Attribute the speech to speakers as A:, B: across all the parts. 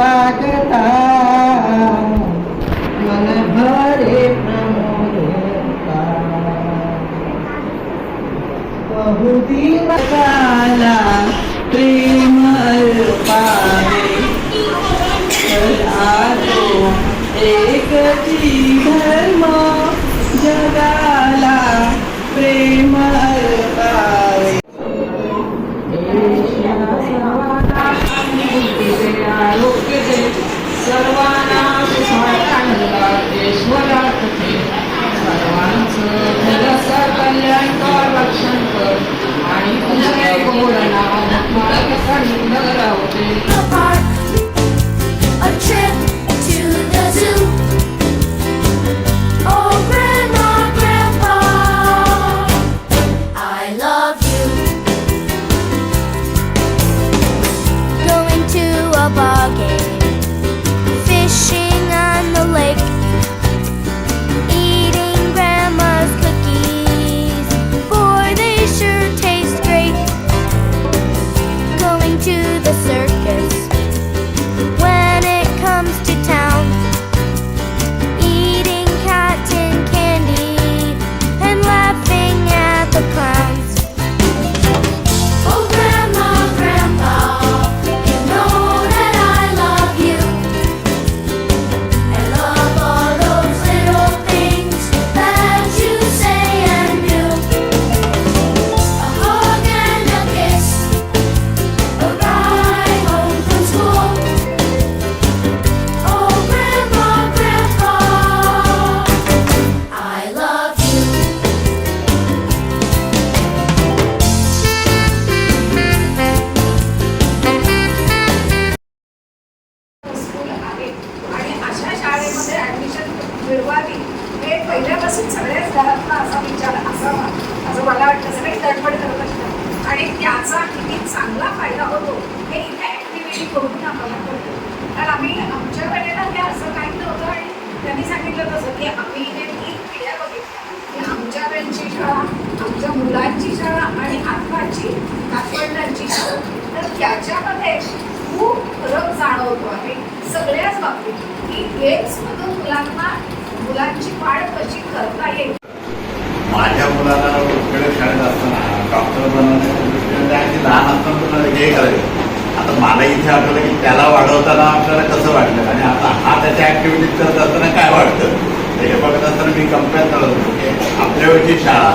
A: स्वागता मन भरे प्रमोदता बहुदिवसाला प्रेम पावे आलो एकची धर्म जगाला प्रेम पावे सर्वांना सर्वांचं कल्याण कर रक्षण कर आणि तुझे गोड नाव राहते.
B: A trip to the zoo. Oh, Grandma, Grandpa, I love you. Going to a ball game, fishing on the lake, eating Grandma's cookies. Boy, they sure taste great. Going to the circus. When it comes to town, eating cotton candy and laughing at the clowns. Oh, Grandma, Grandpa, you know that I love you. I love all those little things that you say and do. A hug and a kiss, a ride home from school. Oh, Grandma, Grandpa, I love you.
C: School आहे आणि अशा शाळेमध्ये admission मिळवावी हे पहिल्यापासून सगळ्याच घरातला असा विचार असावा असं मला वाटतं. सगळे तडफड करत असतात आणि त्याचा किती चांगला फायदा होतो हे इथे ॲक्टिव्हिटी करून आम्हाला कळतं. कारण आम्ही आमच्या वेळेला हे असं काही नव्हतं आणि त्यांनी सांगितलं तसं की आम्ही हे 3 पिढ्या बघितल्या की आमच्या वेळची शाळा, आमच्या मुलांची शाळा आणि आत्ताची नातवंडांची शाळा. तर त्याच्यामध्ये खूप फरक जाणवतो आहे सगळ्याच बाबतीत की गेम्समधून मुलांची वाढ कशी करता येईल.
D: माझ्या मुलाला उकडे शाळेत असताना डॉक्टर बनवण्याच्या दृष्टीने अगदी लहान असताना हे करायचं. आता मला इथे आठवलं की त्याला वाढवताना आपल्याला कसं वाटलं आणि आता हा त्याच्या ॲक्टिव्हिटीज करत असताना काय वाटतं हे बघत असताना मी कम्पेअर करत होतो की आपल्या वेळची शाळा,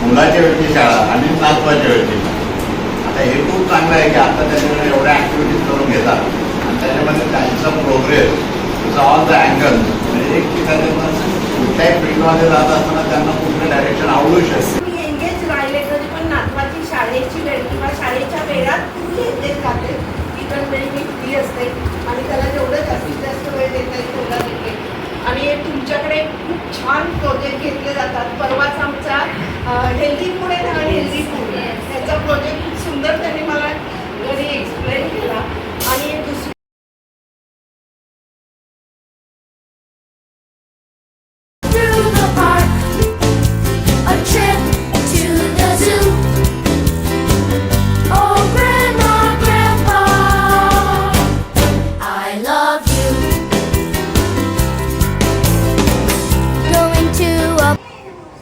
D: मुलाच्या वेळची शाळा आणि नातवाच्या वेळची शाळा. आता हे खूप चांगलं आहे की आता त्याच्याकडे एवढ्या ॲक्टिव्हिटीज करून घेतात आणि त्याच्यामध्ये त्यांचा प्रोग्रेस ऑल द अँगल म्हणजे एक ठिकाणी कुठल्याही फील्डमध्ये जात असताना त्यांना कुठलं डायरेक्शन आवडू शकते.
E: मी एंगेज राहिले तरी पण नातवाची शाळेची वेळ किंवा शाळेच्या वेळात मी एंगेज राहते. इतर वेळी मी फ्री असते आणि त्याला जेवढं जास्तीत जास्त वेळ देता येईल तेवढा देते. आणि तुमच्याकडे खूप छान प्रोजेक्ट घेतले जातात. परवाच आमचा हेल्दी फूड आहे आणि हेल्दी फूड याचा प्रोजेक्ट खूप सुंदर त्यांनी मला घरी एक्सप्लेन केला. आणि दुसरं
B: Through the park, a trip to the zoo. Oh, Grandma, Grandpa, I love you. Going to a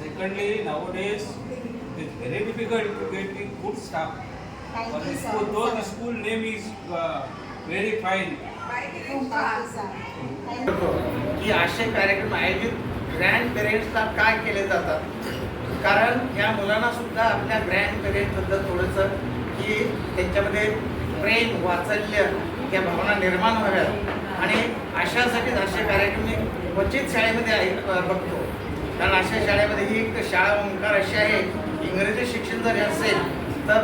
F: Secondly, nowadays it is very difficult to get good staff. But though the school name is very fine.
G: की असे कार्यक्रम आयोजित grand पेरेंट्सला काय केले जातात. कारण ह्या मुलांना सुद्धा आपल्या ग्रँड पेरेंट्सबद्दल थोडंसं की त्यांच्यामध्ये प्रेम, वात्सल्य या भावना निर्माण व्हाव्यात आणि अशासाठीच असे कार्यक्रम मी क्वचित शाळेमध्ये बघतो. कारण अशा शाळेमध्ये ही एक शाळा ओंकार अशी आहे इंग्रजी शिक्षण जरी असेल